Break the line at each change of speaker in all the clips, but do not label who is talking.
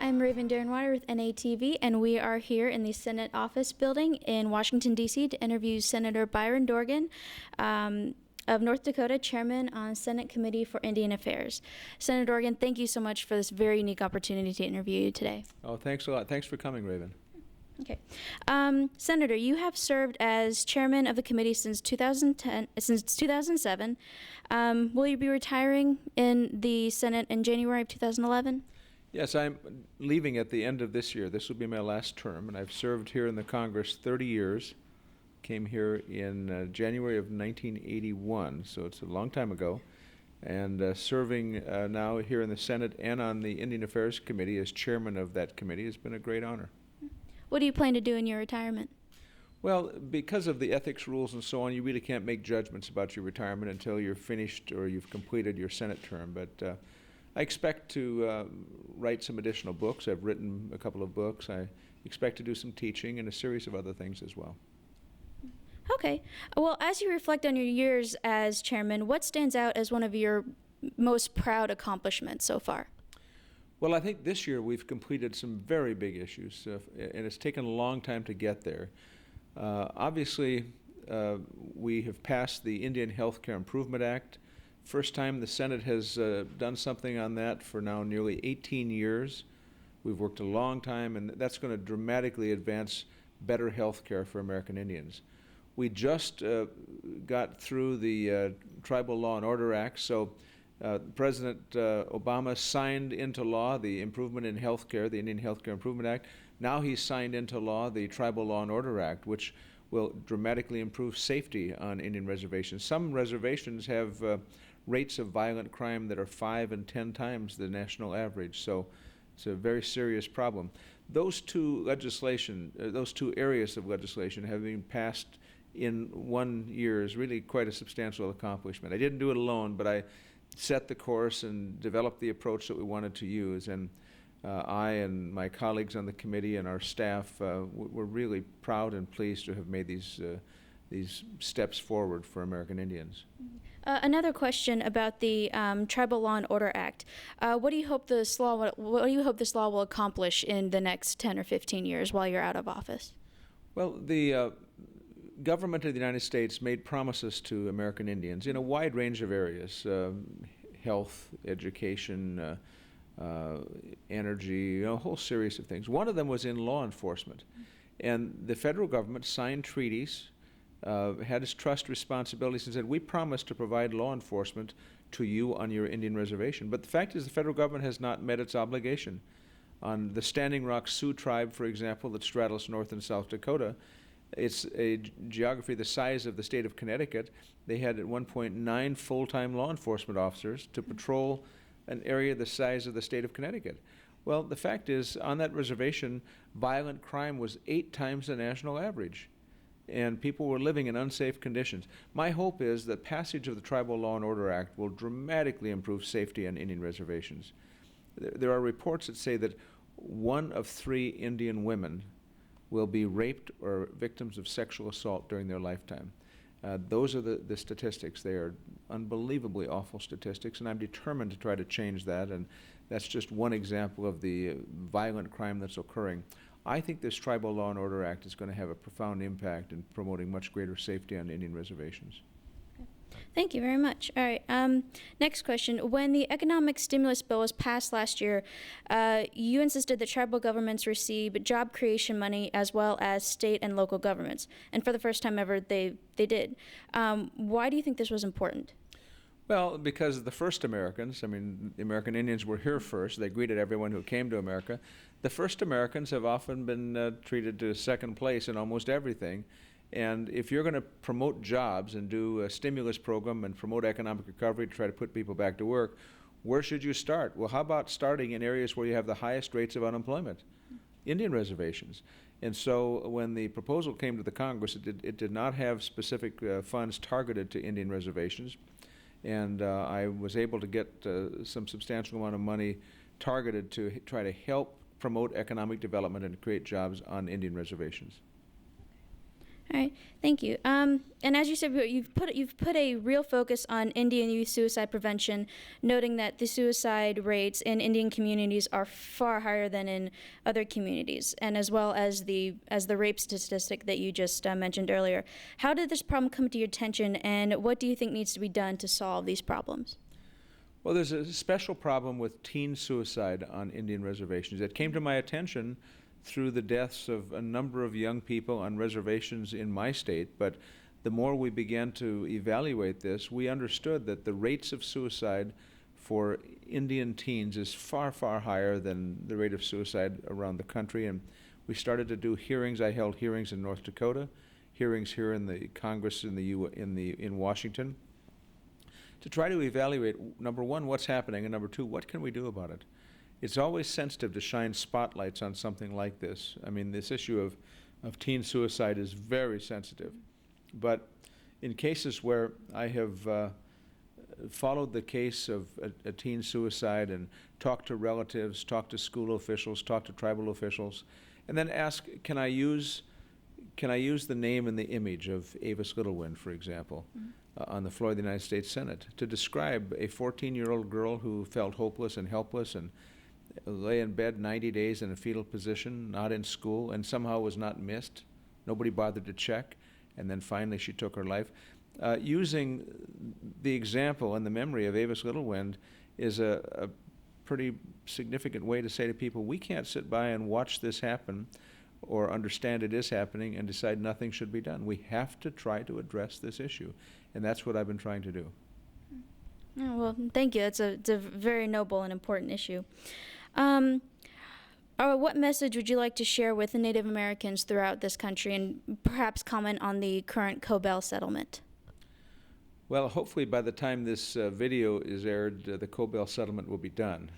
I'm Ravyn Deerinwater with NATV, and we are here in the Senate office building in Washington, D.C. to interview Senator Bryon Dorgan of North Dakota, Chairman on Senate Committee for Indian Affairs. Senator Dorgan, thank you so much for this very unique opportunity to interview you today.
Oh, thanks a lot. Thanks for coming, Ravyn.
Okay. Senator, you have served as chairman of the committee since 2007. Will you be retiring in the Senate in January of 2011?
Yes, I'm leaving at the end of this year. This will be my last term, and I've served here in the Congress 30 years. Came here in January of 1981, so it's a long time ago. And serving now here in the Senate and on the Indian Affairs Committee as chairman of that committee has been a great honor.
What do you plan to do in your retirement?
Well, because of the ethics rules and so on, you really can't make judgments about your retirement until you're finished or you've completed your Senate term. But I expect to write some additional books. I've written a couple of books. I expect to do some teaching and a series of other things as well.
Okay. Well, as you reflect on your years as chairman, what stands out as one of your most proud accomplishments so far?
Well, I think this year we've completed some very big issues, and it's taken a long time to get there. Obviously, we have passed the Indian Healthcare Improvement Act. First time the Senate has done something on that for now nearly 18 years. We've worked a long time, and that's going to dramatically advance better health care for American Indians. We just got through the Tribal Law and Order Act, so President Obama signed into law the improvement in health care, the Indian Healthcare Improvement Act. Now he's signed into law the Tribal Law and Order Act, which will dramatically improve safety on Indian reservations. Some reservations have rates of violent crime that are 5 and 10 times the national average, so it's a very serious problem. Those two areas of legislation have been passed in 1 year is really quite a substantial accomplishment. I didn't do it alone, but I set the course and developed the approach that we wanted to use. And I and my colleagues on the committee and our staff were really proud and pleased to have made these steps forward for American Indians.
Another question about the Tribal Law and Order Act. What do you hope this law will accomplish in the next 10 or 15 years while you're out of office? Well,
the government of the United States made promises to American Indians in a wide range of areas, health, education, energy, a whole series of things. One of them was in law enforcement. And the federal government signed treaties, had its trust responsibilities, and said, we promise to provide law enforcement to you on your Indian reservation. But the fact is the federal government has not met its obligation. On the Standing Rock Sioux tribe, for example, that straddles North and South Dakota, it's a geography the size of the state of Connecticut. They had at one point 9 full-time law enforcement officers to patrol an area the size of the state of Connecticut. Well, the fact is, on that reservation, violent crime was 8 times the national average, and people were living in unsafe conditions. My hope is that passage of the Tribal Law and Order Act will dramatically improve safety on Indian reservations. There are reports that say that 1 of 3 Indian women will be raped or victims of sexual assault during their lifetime. Those are the statistics. They are unbelievably awful statistics, and I'm determined to try to change that, and that's just one example of the violent crime that's occurring. I think this Tribal Law and Order Act is going to have a profound impact in promoting much greater safety on Indian reservations.
Thank you very much. All right. Next question. When the economic stimulus bill was passed last year, you insisted that tribal governments receive job creation money as well as state and local governments. And for the first time ever, they did. Why do you think this was important?
Well, because the first Americans, I mean, the American Indians were here first. They greeted everyone who came to America. The first Americans have often been treated to second place in almost everything. And if you're going to promote jobs and do a stimulus program and promote economic recovery to try to put people back to work, where should you start? Well, how about starting in areas where you have the highest rates of unemployment? Indian reservations. And so when the proposal came to the Congress, it did not have specific funds targeted to Indian reservations. And I was able to get some substantial amount of money targeted to try to help promote economic development and create jobs on Indian reservations.
All right, thank you. And as you said, you've put a real focus on Indian youth suicide prevention, noting that the suicide rates in Indian communities are far higher than in other communities, and as well as the rape statistic that you just mentioned earlier. How did this problem come to your attention, and what do you think needs to be done to solve these problems?
Well, there's a special problem with teen suicide on Indian reservations. It came to my attention through the deaths of a number of young people on reservations in my state, but the more we began to evaluate this, we understood that the rates of suicide for Indian teens is far, far higher than the rate of suicide around the country, and we started to do hearings. I held hearings in North Dakota, hearings here in the Congress in Washington, to try to evaluate, number one, what's happening, and number two, what can we do about it? It's always sensitive to shine spotlights on something like this. I mean, this issue of teen suicide is very sensitive. But in cases where I have followed the case of a teen suicide and talked to relatives, talked to school officials, talked to tribal officials, and then ask, can I use the name and the image of Avis Littlewind, for example, on the floor of the United States Senate, to describe a 14-year-old girl who felt hopeless and helpless and lay in bed 90 days in a fetal position, not in school, and somehow was not missed. Nobody bothered to check, and then finally she took her life. Using the example and the memory of Avis Littlewind is a pretty significant way to say to people, we can't sit by and watch this happen or understand it is happening and decide nothing should be done. We have to try to address this issue, and that's what I've been trying to do.
Oh, well, thank you. It's a very noble and important issue. What message would you like to share with the Native Americans throughout this country, and perhaps comment on the current Cobell settlement?
Well, hopefully by the time this video is aired, the Cobell settlement will be done.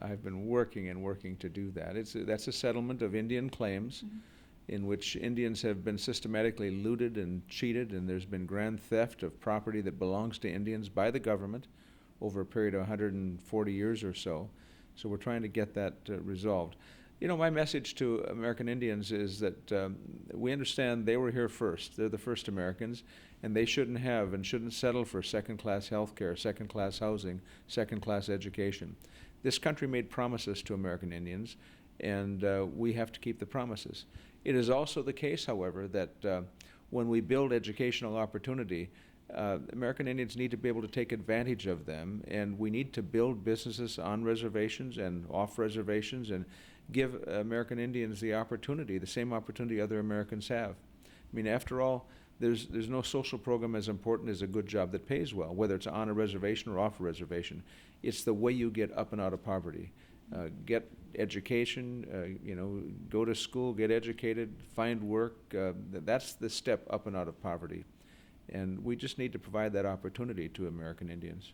I've been working to do that. That's a settlement of Indian claims in which Indians have been systematically looted and cheated, and there's been grand theft of property that belongs to Indians by the government over a period of 140 years or so. So we're trying to get that resolved. You know, my message to American Indians is that we understand they were here first. They're the first Americans, and they shouldn't have and shouldn't settle for second-class health care, second-class housing, second-class education. This country made promises to American Indians, and we have to keep the promises. It is also the case, however, that when we build educational opportunity, American Indians need to be able to take advantage of them, and we need to build businesses on reservations and off reservations and give American Indians the opportunity, the same opportunity other Americans have. I mean, after all, there's no social program as important as a good job that pays well, whether it's on a reservation or off a reservation. It's the way you get up and out of poverty. Get education, go to school, get educated, find work. That's the step up and out of poverty. And we just need to provide that opportunity to American Indians.